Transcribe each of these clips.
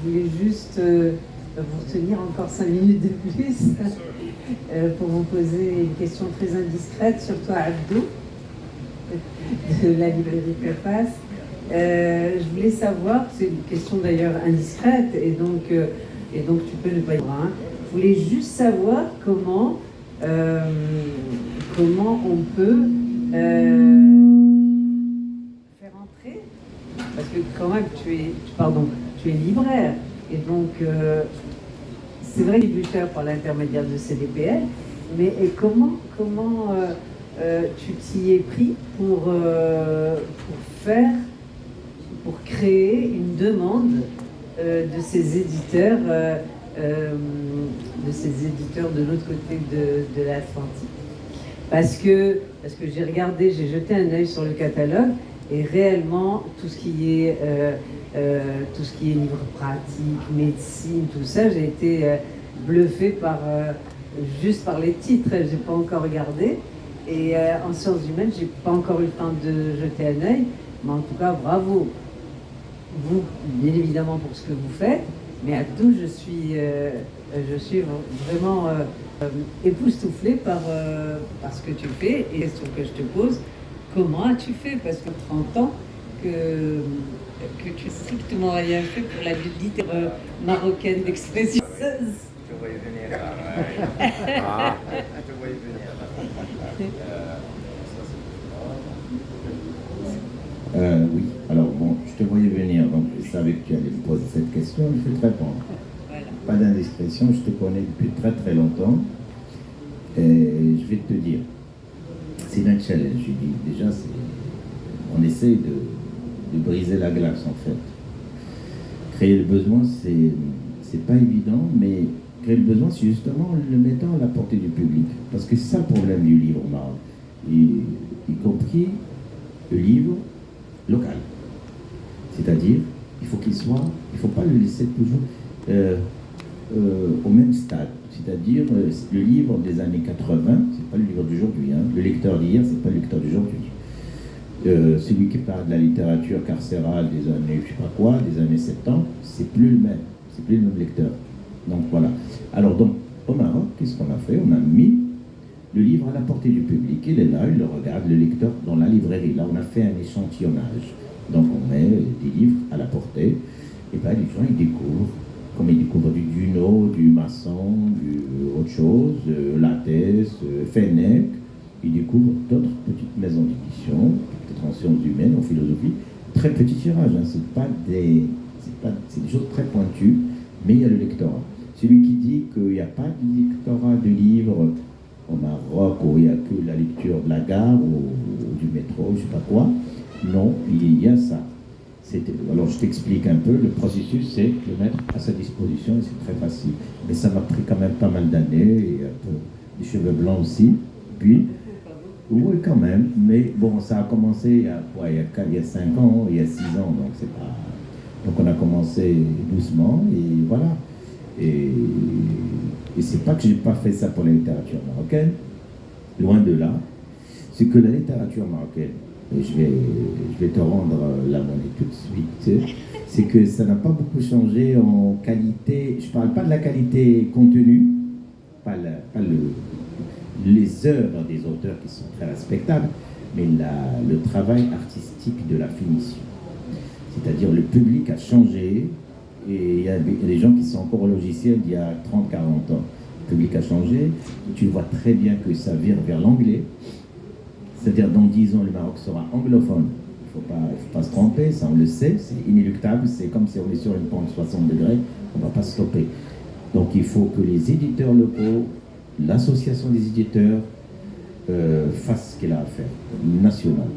je voulais juste vous retenir encore 5 minutes de plus pour vous poser une question très indiscrète sur toi, Abdou, de la librairie Préface. Je voulais savoir, c'est une question d'ailleurs indiscrète, et donc tu peux ne pas y répondre. Je voulais juste savoir comment on peut faire entrer, parce que quand même tu es libraire, et donc c'est vrai qu'il est plus cher par l'intermédiaire de CDPL, mais comment tu t'y es pris pour créer une demande de ces éditeurs de l'autre côté de l'Atlantique, parce que j'ai regardé, j'ai jeté un œil sur le catalogue, et réellement tout ce qui est livres pratiques, médecine, tout ça, j'ai été bluffée juste par les titres. J'ai pas encore regardé, et en sciences humaines j'ai pas encore eu le temps de jeter un œil, mais en tout cas bravo vous, bien évidemment, pour ce que vous faites, mais à tout je suis vraiment époustouflée par ce que tu fais. Et la question que je te pose, comment as-tu fait? Parce que 30 ans que tu n'as strictement rien fait pour la littérature marocaine d'expression. Je te voyais venir. Je te voyais venir. Oui, alors bon, je te voyais venir, donc je savais que tu allais me poser cette question, je vais te répondre. Voilà. Pas d'indiscrétion, je te connais depuis très très longtemps, et je vais te dire, c'est un challenge, je dis, déjà, on essaie de briser la glace en fait. Créer le besoin, c'est pas évident, mais créer le besoin, c'est justement le mettant à la portée du public, parce que c'est ça le problème du livre au Maroc, y compris le livre local. C'est-à-dire, il faut pas le laisser toujours au même stade. C'est-à-dire, le livre des années 80, c'est pas le livre d'aujourd'hui. Hein. Le lecteur d'hier, c'est pas le lecteur d'aujourd'hui. Celui qui parle de la littérature carcérale des années, je sais pas quoi, des années 70, c'est plus le même lecteur. Donc voilà. Alors donc, au Maroc, qu'est-ce qu'on a fait? On a mis le livre à la portée du public. Il est là, il le regarde, le lecteur dans la librairie. Là, on a fait un échantillonnage. Donc, on met des livres à la portée. Et bien, les gens, ils découvrent, comme ils découvrent du Duno, du Masson, autre chose, Lattès, Fenech. Ils découvrent d'autres petites maisons d'édition, peut-être en sciences humaines, en philosophie. Très petit tirage, hein. C'est des choses très pointues, mais il y a le lectorat. Celui qui dit qu'il n'y a pas de lectorat de livres au Maroc, où il n'y a que la lecture de la gare ou du métro, je ne sais pas quoi. Non, il y a ça. Alors je t'explique un peu, le processus c'est le mettre à sa disposition, et c'est très facile. Mais ça m'a pris quand même pas mal d'années, et un peu des cheveux blancs aussi. Puis, oui quand même, mais bon, ça a commencé il y a 5 ans, il y a 6 ans, donc c'est pas... Donc on a commencé doucement, et voilà. Et c'est pas que j'ai pas fait ça pour la littérature marocaine, loin de là. C'est que la littérature marocaine, et je vais te rendre la monnaie tout de suite, c'est que ça n'a pas beaucoup changé en qualité. Je parle pas de la qualité contenue, pas les œuvres des auteurs qui sont très respectables, mais le travail artistique de la finition. C'est-à-dire le public a changé, et il y a des gens qui sont encore au logiciel d'il y a 30-40 ans. Le public a changé, tu vois très bien que ça vire vers l'anglais. C'est-à-dire dans 10 ans, le Maroc sera anglophone. Il ne faut pas se tromper, ça on le sait, c'est inéluctable, c'est comme si on est sur une pente 60 degrés, on ne va pas stopper. Donc il faut que les éditeurs locaux, l'association des éditeurs, fassent ce qu'elle a à faire, national.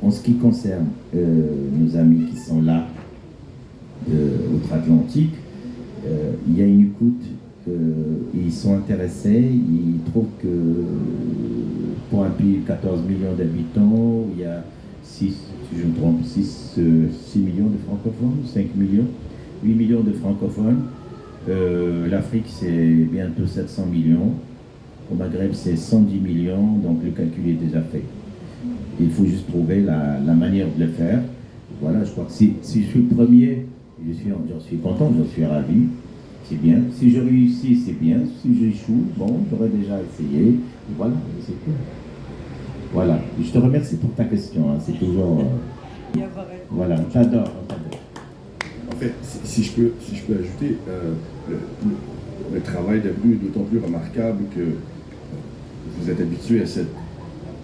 En ce qui concerne nos amis qui sont là, outre-Atlantique, il y a une écoute, ils sont intéressés, ils trouvent que pour un pays de 14 millions d'habitants, il y a 6 millions de francophones, 5 millions, 8 millions de francophones. L'Afrique, c'est bientôt 700 millions. Au Maghreb, c'est 110 millions, donc le calcul est déjà fait. Il faut juste trouver la manière de le faire. Voilà, je crois que si je suis le premier J'en suis content, j'en suis ravi. C'est bien. Si je réussis, c'est bien. Si j'échoue, bon, j'aurais déjà essayé. Et voilà, c'est tout. Voilà. Je te remercie pour ta question. Hein. C'est toujours. Voilà, t'adore. En fait, si je peux ajouter, le travail d'Abdou est d'autant plus remarquable que vous êtes habitué à cette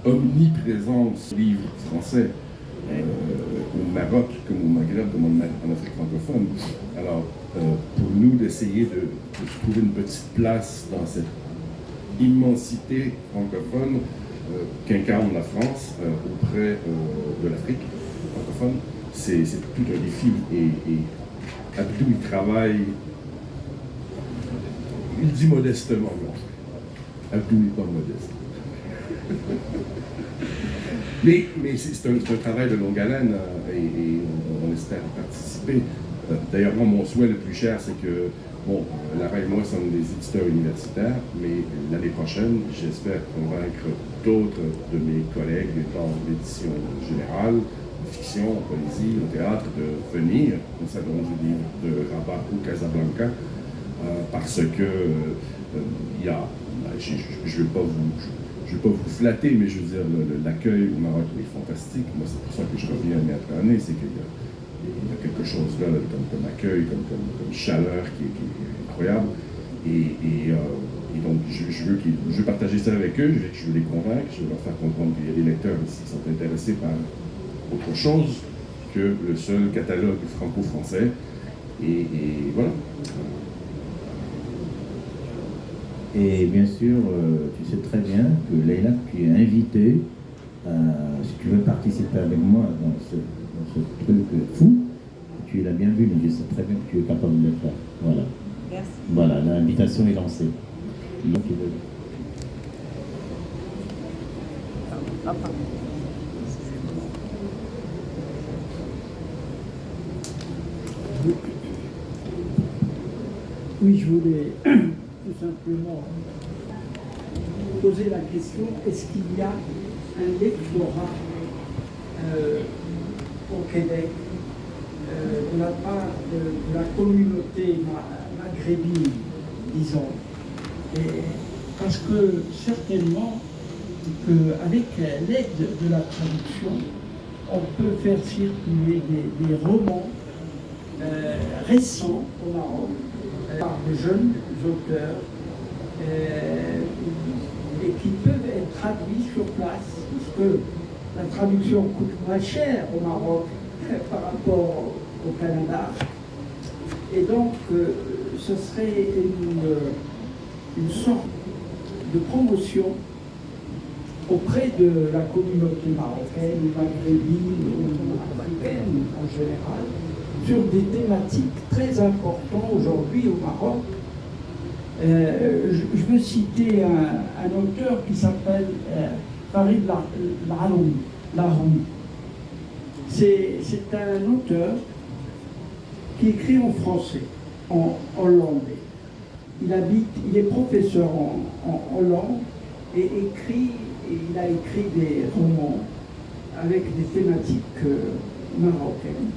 omniprésence livre français au Maroc, comme au Maghreb, comme en Afrique francophone. Alors, pour nous, d'essayer de trouver une petite place dans cette immensité francophone qu'incarne la France auprès de l'Afrique francophone, c'est tout un défi. Et Abdou, il travaille, il dit modestement, Abdou n'est pas modeste. mais c'est un travail de longue haleine et on espère participer. D'ailleurs, moi, mon souhait le plus cher, c'est que, bon, Lara et moi sommes des éditeurs universitaires, mais l'année prochaine, j'espère convaincre d'autres de mes collègues dans l'édition générale, en fiction, en poésie, au théâtre, de venir au Salon du livre de Rabat ou Casablanca, parce que il y a, je ne vais pas vous flatter, mais je veux dire, l'accueil au Maroc est fantastique. Moi, c'est pour ça que je reviens année après année, c'est qu'il y a quelque chose là, comme accueil, comme chaleur qui est incroyable. Et donc, je veux partager ça avec eux, je veux les convaincre, je veux leur faire comprendre qu'il y a des lecteurs ici qui sont intéressés par autre chose que le seul catalogue franco-français. Et voilà. Et bien sûr, tu sais très bien que Leïla, tu es invitée, si tu veux participer avec moi dans ce truc fou, tu es la bienvenue, je sais très bien que tu es capable de le faire. Voilà. Merci. Voilà, l'invitation est lancée. Donc, Oui, je voulais tout simplement poser la question, est-ce qu'il y a un lectorat au Québec de la part de la communauté maghrébine, disons, parce que certainement qu'avec l'aide de la traduction, on peut faire circuler des romans récents au Maroc par de jeunes auteurs et qui peuvent être traduits sur place, puisque la traduction coûte moins cher au Maroc par rapport au Canada. Et donc, ce serait une sorte de promotion auprès de la communauté marocaine, maghrébine ou africaine en général, sur des thématiques très importantes aujourd'hui au Maroc. Je veux citer un auteur qui s'appelle Farid Laroui. C'est un auteur qui écrit en français, en hollandais. Il est professeur en Hollande et il a écrit des romans avec des thématiques marocaines.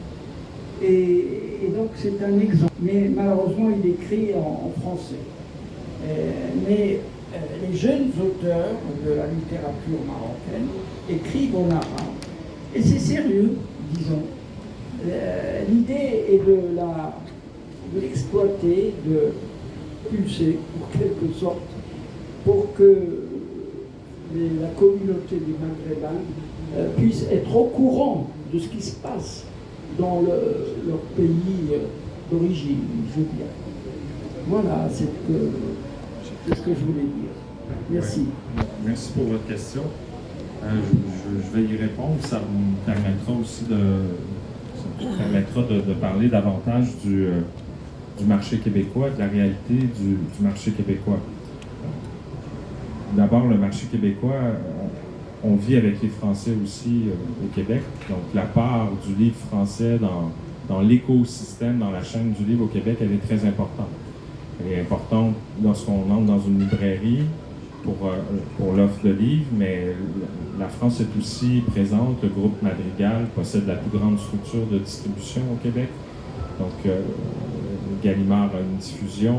Et donc c'est un exemple. Mais malheureusement, il écrit en français. Mais les jeunes auteurs de la littérature marocaine écrivent en arabe. Et c'est sérieux, disons. L'idée est de l'exploiter, de pulser, en quelque sorte, pour que la communauté des Maghrébins puisse être au courant de ce qui se passe dans leur pays d'origine, je veux dire. Voilà, c'est ce que je voulais dire. Merci. Ouais. Merci pour votre question. Je vais y répondre. Ça me permettra aussi de parler davantage du marché québécois, de la réalité du marché québécois. D'abord, le marché québécois, on vit avec les Français aussi au Québec. Donc, la part du livre français dans l'écosystème, dans la chaîne du livre au Québec, elle est très importante. Elle est importante lorsqu'on entre dans une librairie pour l'offre de livres, mais la France est aussi présente. Le groupe Madrigal possède la plus grande structure de distribution au Québec. Donc, Gallimard a une diffusion,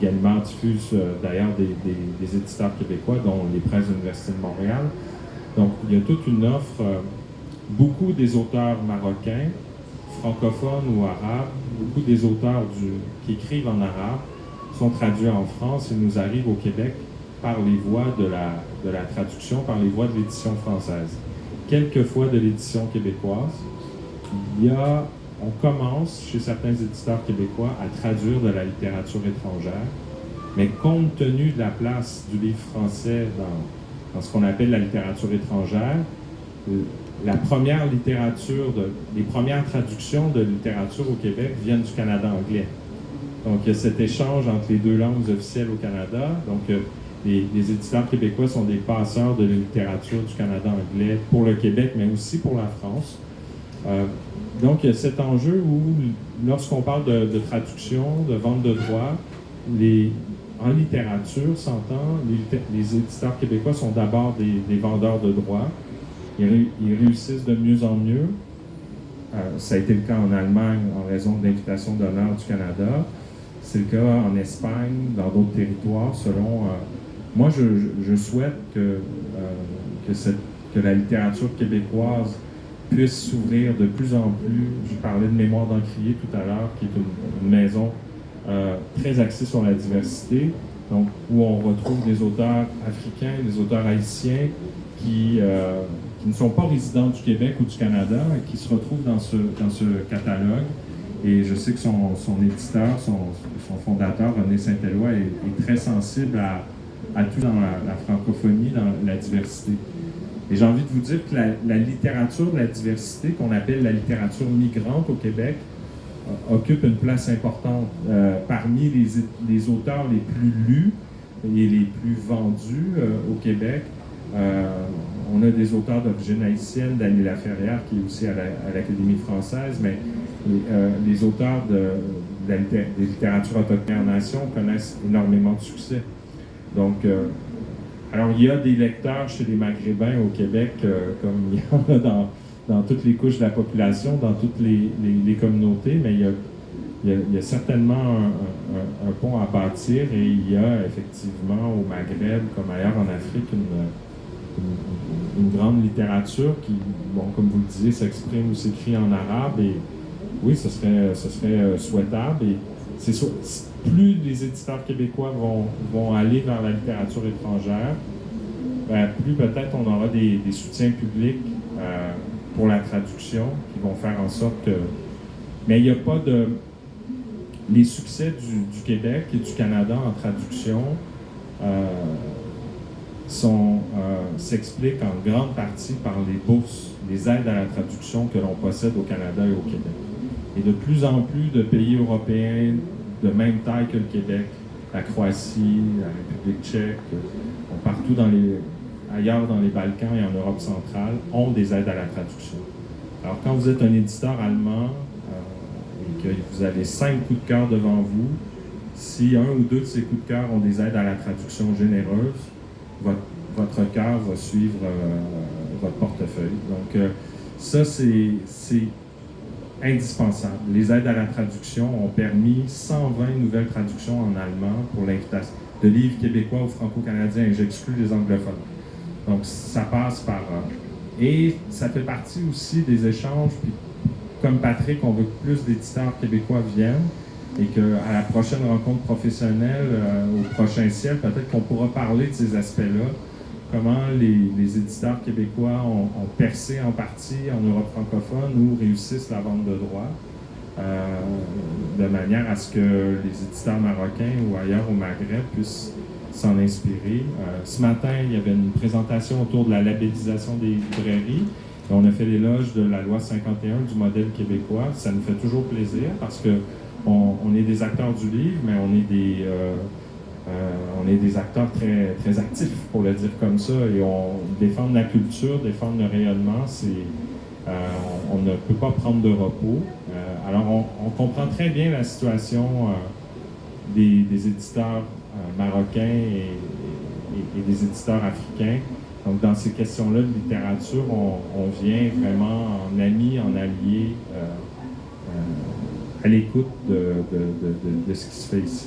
Gallimard diffuse d'ailleurs des éditeurs québécois, dont les Presses de l'Université de Montréal. Donc, il y a toute une offre. Beaucoup des auteurs marocains, francophones ou arabes, beaucoup des auteurs qui écrivent en arabe sont traduits en France et nous arrivent au Québec par les voies de la traduction, par les voies de l'édition française. Quelquefois de l'édition québécoise. On commence, chez certains éditeurs québécois, à traduire de la littérature étrangère, mais compte tenu de la place du livre français dans ce qu'on appelle la littérature étrangère, la première littérature, les premières traductions de littérature au Québec viennent du Canada anglais. Donc, il y a cet échange entre les deux langues officielles au Canada. Donc, les éditeurs québécois sont des passeurs de la littérature du Canada anglais pour le Québec, mais aussi pour la France. Donc, il y a cet enjeu où, lorsqu'on parle de traduction, de vente de droits, en littérature, s'entend, les éditeurs québécois sont d'abord des vendeurs de droits. Ils réussissent de mieux en mieux. Ça a été le cas en Allemagne en raison de l'invitation d'honneur du Canada. C'est le cas en Espagne, dans d'autres territoires, selon... moi, je souhaite que la littérature québécoise puisse s'ouvrir de plus en plus. Je parlais de Mémoire d'Encrier tout à l'heure, qui est une maison très axée sur la diversité, donc où on retrouve des auteurs africains, des auteurs haïtiens qui ne sont pas résidents du Québec ou du Canada et qui se retrouvent dans ce catalogue. Et je sais que son éditeur, son fondateur, René Saint-Éloi, est très sensible à tout dans la francophonie, dans la diversité. Et j'ai envie de vous dire que la littérature de la diversité, qu'on appelle la littérature migrante au Québec, occupe une place importante. Parmi les auteurs les plus lus et les plus vendus au Québec, on a des auteurs d'origine haïtienne, Dany Laferrière, qui est aussi à l'Académie française, mais les auteurs des littératures autochtones en nation connaissent énormément de succès. Donc, alors il y a des lecteurs chez les Maghrébins au Québec, comme il y en a dans toutes les couches de la population, dans toutes les communautés, mais il y a certainement un pont à bâtir et il y a effectivement au Maghreb, comme ailleurs en Afrique, une grande littérature qui, bon, comme vous le disiez, s'exprime ou s'écrit en arabe et oui, ce serait souhaitable et plus les éditeurs québécois vont aller vers la littérature étrangère, plus peut-être on aura des soutiens publics pour la traduction qui vont faire en sorte que... Mais il n'y a pas de... Les succès du Québec et du Canada en traduction s'expliquent en grande partie par les bourses, les aides à la traduction que l'on possède au Canada et au Québec. Et de plus en plus de pays européens de même taille que le Québec, la Croatie, la République tchèque, partout ailleurs dans les Balkans et en Europe centrale, ont des aides à la traduction. Alors quand vous êtes un éditeur allemand et que vous avez 5 coups de cœur devant vous, si un ou deux de ces coups de cœur ont des aides à la traduction généreuses, votre cœur va suivre votre portefeuille. Donc ça, c'est indispensable. Les aides à la traduction ont permis 120 nouvelles traductions en allemand pour l'invitation de livres québécois ou franco-canadiens, et j'exclus les anglophones. Donc, ça passe par... et ça fait partie aussi des échanges, puis comme Patrick, on veut que plus d'éditeurs québécois viennent, et qu'à la prochaine rencontre professionnelle, au prochain ciel, peut-être qu'on pourra parler de ces aspects-là, comment les éditeurs québécois ont percé en partie en Europe francophone ou réussissent la vente de droits, de manière à ce que les éditeurs marocains ou ailleurs au Maghreb puissent s'en inspirer. Ce matin, il y avait une présentation autour de la labellisation des librairies. Et on a fait l'éloge de la loi 51 du modèle québécois. Ça nous fait toujours plaisir parce que on est des acteurs du livre, mais on est des acteurs très, très actifs, pour le dire comme ça, et on défend la culture, défendre le rayonnement, on ne peut pas prendre de repos. Alors on comprend très bien la situation des éditeurs marocains et des éditeurs africains. Donc dans ces questions-là de littérature, on vient vraiment en ami, en allié à l'écoute de ce qui se fait ici.